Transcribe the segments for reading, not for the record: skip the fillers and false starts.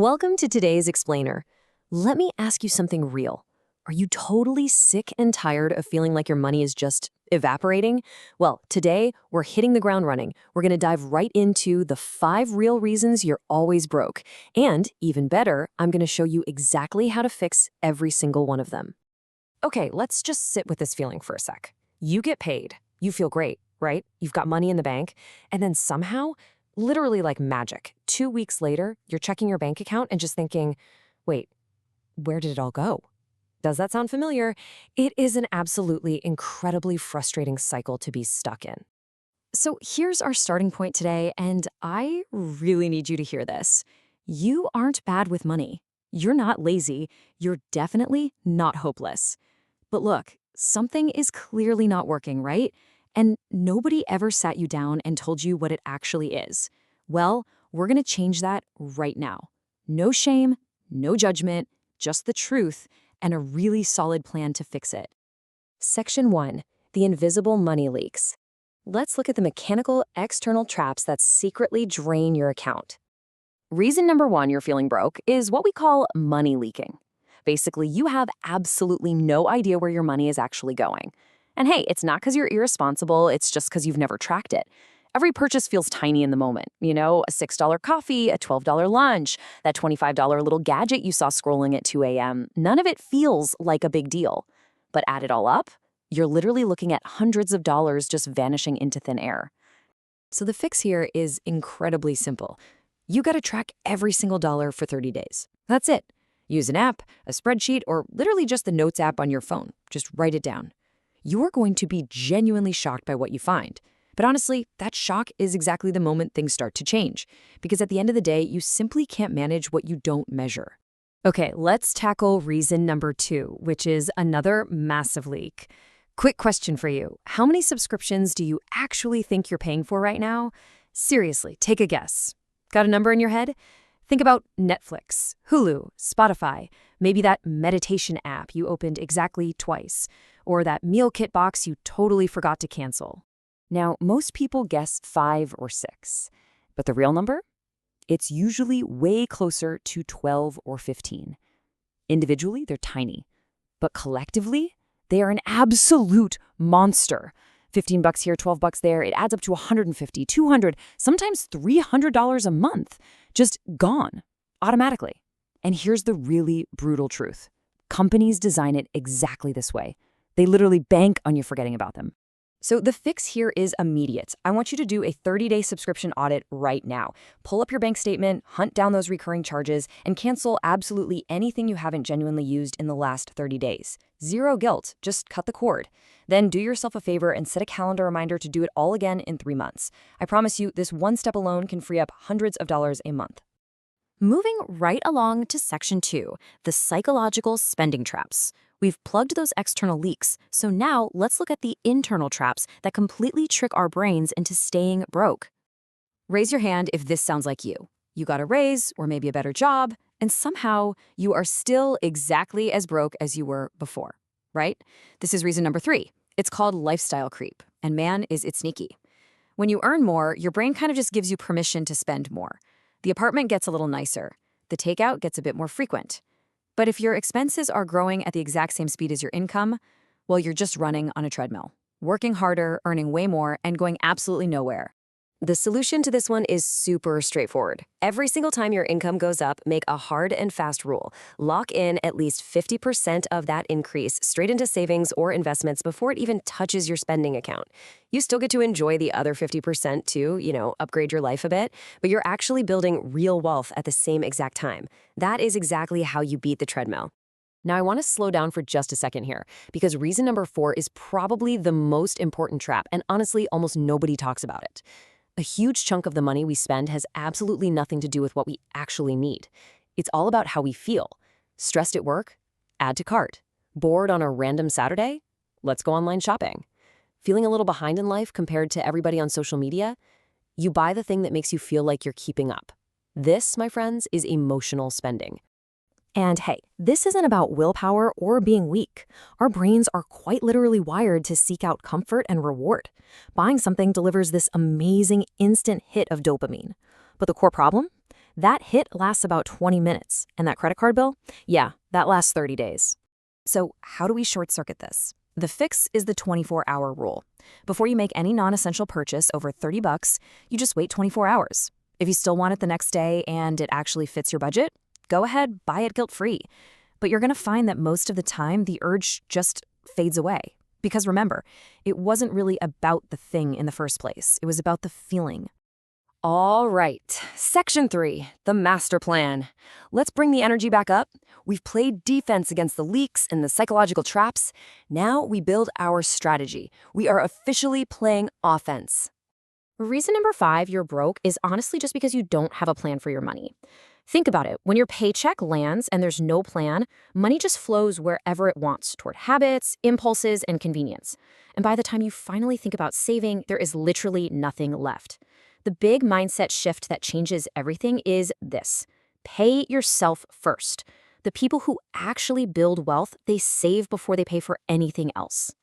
Welcome to today's Explainer. Let me ask you something real. Are you totally sick and tired of feeling like your money is just evaporating? Well, today we're hitting the ground running. We're going to dive right into the 5 real reasons you're always broke. And even better, I'm going to show you exactly how to fix every single one of them. Okay, let's just sit with this feeling for a sec. You get paid. You feel great, right? You've got money in the bank. And then somehow, literally like magic, 2 weeks later, you're checking your bank account and just thinking, wait, where did it all go? Does that sound familiar? It is an absolutely incredibly frustrating cycle to be stuck in. So here's our starting point today, and I really need you to hear this. You aren't bad with money. You're not lazy. You're definitely not hopeless. But look, something is clearly not working, right? And nobody ever sat you down and told you what it actually is. Well, we're going to change that right now. No shame, no judgment, just the truth, and a really solid plan to fix it. Section 1. The invisible money leaks. Let's look at the mechanical external traps that secretly drain your account. Reason number 1 you're feeling broke is what we call money leaking. Basically, you have absolutely no idea where your money is actually going. And hey, it's not because you're irresponsible, it's just because you've never tracked it. Every purchase feels tiny in the moment. You know, a $6 coffee, a $12 lunch, that $25 little gadget you saw scrolling at 2 a.m. None of it feels like a big deal. But add it all up, you're literally looking at hundreds of dollars just vanishing into thin air. So the fix here is incredibly simple. You gotta track every single dollar for 30 days. That's it. Use an app, a spreadsheet, or literally just the Notes app on your phone. Just write it down. You're going to be genuinely shocked by what you find. But honestly, that shock is exactly the moment things start to change. Because at the end of the day, you simply can't manage what you don't measure. Okay, let's tackle reason number 2, which is another massive leak. Quick question for you. How many subscriptions do you actually think you're paying for right now? Seriously, take a guess. Got a number in your head? Think about Netflix, Hulu, Spotify, maybe that meditation app you opened exactly twice, or that meal kit box you totally forgot to cancel. Now, most people guess 5 or 6, but the real number? It's usually way closer to 12 or 15. Individually, they're tiny, but collectively, they are an absolute monster. $15 here, $12 there, it adds up to $150, $200, sometimes $300 a month. Just gone, automatically. And here's the really brutal truth. Companies design it exactly this way. They literally bank on you forgetting about them. So the fix here is immediate. I want you to do a 30-day subscription audit right now. Pull up your bank statement, hunt down those recurring charges, and cancel absolutely anything you haven't genuinely used in the last 30 days. Zero guilt, just cut the cord. Then do yourself a favor and set a calendar reminder to do it all again in 3 months. I promise you, this one step alone can free up hundreds of dollars a month. Moving right along to section 2, the psychological spending traps. We've plugged those external leaks, so now let's look at the internal traps that completely trick our brains into staying broke. Raise your hand if this sounds like you. You got a raise or maybe a better job, and somehow you are still exactly as broke as you were before, right? This is reason number 3. It's called lifestyle creep, and man, is it sneaky. When you earn more, your brain kind of just gives you permission to spend more. The apartment gets a little nicer. The takeout gets a bit more frequent. But if your expenses are growing at the exact same speed as your income, well, you're just running on a treadmill, working harder, earning way more, and going absolutely nowhere. The solution to this one is super straightforward. Every single time your income goes up, make a hard and fast rule. Lock in at least 50% of that increase straight into savings or investments before it even touches your spending account. You still get to enjoy the other 50% to, upgrade your life a bit, but you're actually building real wealth at the same exact time. That is exactly how you beat the treadmill. Now, I want to slow down for just a second here, because reason number 4 is probably the most important trap, and honestly, almost nobody talks about it. A huge chunk of the money we spend has absolutely nothing to do with what we actually need. It's all about how we feel. Stressed at work? Add to cart. Bored on a random Saturday? Let's go online shopping. Feeling a little behind in life compared to everybody on social media? You buy the thing that makes you feel like you're keeping up. This, my friends, is emotional spending. And hey, this isn't about willpower or being weak. Our brains are quite literally wired to seek out comfort and reward. Buying something delivers this amazing instant hit of dopamine. But the core problem? That hit lasts about 20 minutes. And that credit card bill? Yeah, that lasts 30 days. So, how do we short circuit this? The fix is the 24-hour rule. Before you make any non-essential purchase over $30, you just wait 24 hours. If you still want it the next day and it actually fits your budget, go ahead, buy it guilt-free. But you're going to find that most of the time, the urge just fades away. Because remember, it wasn't really about the thing in the first place. It was about the feeling. All right, Section 3, the master plan. Let's bring the energy back up. We've played defense against the leaks and the psychological traps. Now we build our strategy. We are officially playing offense. Reason number 5 you're broke is honestly just because you don't have a plan for your money. Think about it. When your paycheck lands and there's no plan, money just flows wherever it wants, toward habits, impulses, and convenience. And by the time you finally think about saving, there is literally nothing left. The big mindset shift that changes everything is this: pay yourself first. The people who actually build wealth, they save before they pay for anything else.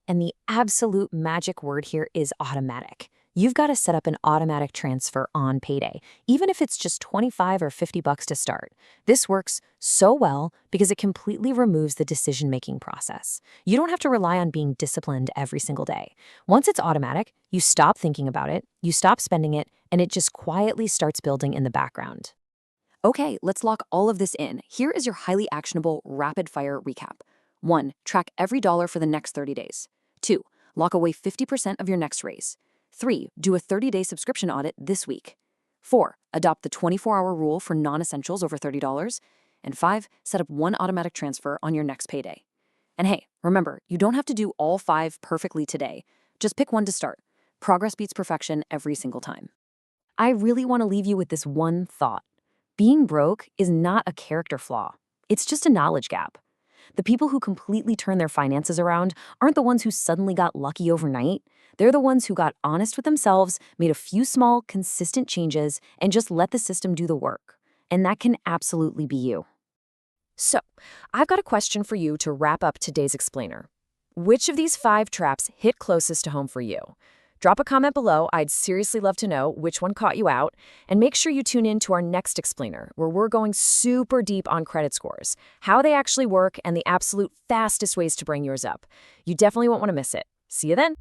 And the absolute magic word here is automatic. You've got to set up an automatic transfer on payday, even if it's just $25 or $50 to start. This works so well because it completely removes the decision-making process. You don't have to rely on being disciplined every single day. Once it's automatic, you stop thinking about it, you stop spending it, and it just quietly starts building in the background. Okay, let's lock all of this in. Here is your highly actionable, rapid-fire recap. 1. Track every dollar for the next 30 days. 2. Lock away 50% of your next raise. 3. Do a 30-day subscription audit this week. 4. Adopt the 24-hour rule for non-essentials over $30. And 5. Set up one automatic transfer on your next payday. And hey, remember, you don't have to do all 5 perfectly today. Just pick one to start. Progress beats perfection every single time. I really want to leave you with this one thought. Being broke is not a character flaw. It's just a knowledge gap. The people who completely turn their finances around aren't the ones who suddenly got lucky overnight. They're the ones who got honest with themselves, made a few small, consistent changes, and just let the system do the work. And that can absolutely be you. So, I've got a question for you to wrap up today's explainer. Which of these 5 traps hit closest to home for you? Drop a comment below. I'd seriously love to know which one caught you out. And make sure you tune in to our next explainer, where we're going super deep on credit scores, how they actually work, and the absolute fastest ways to bring yours up. You definitely won't want to miss it. See you then.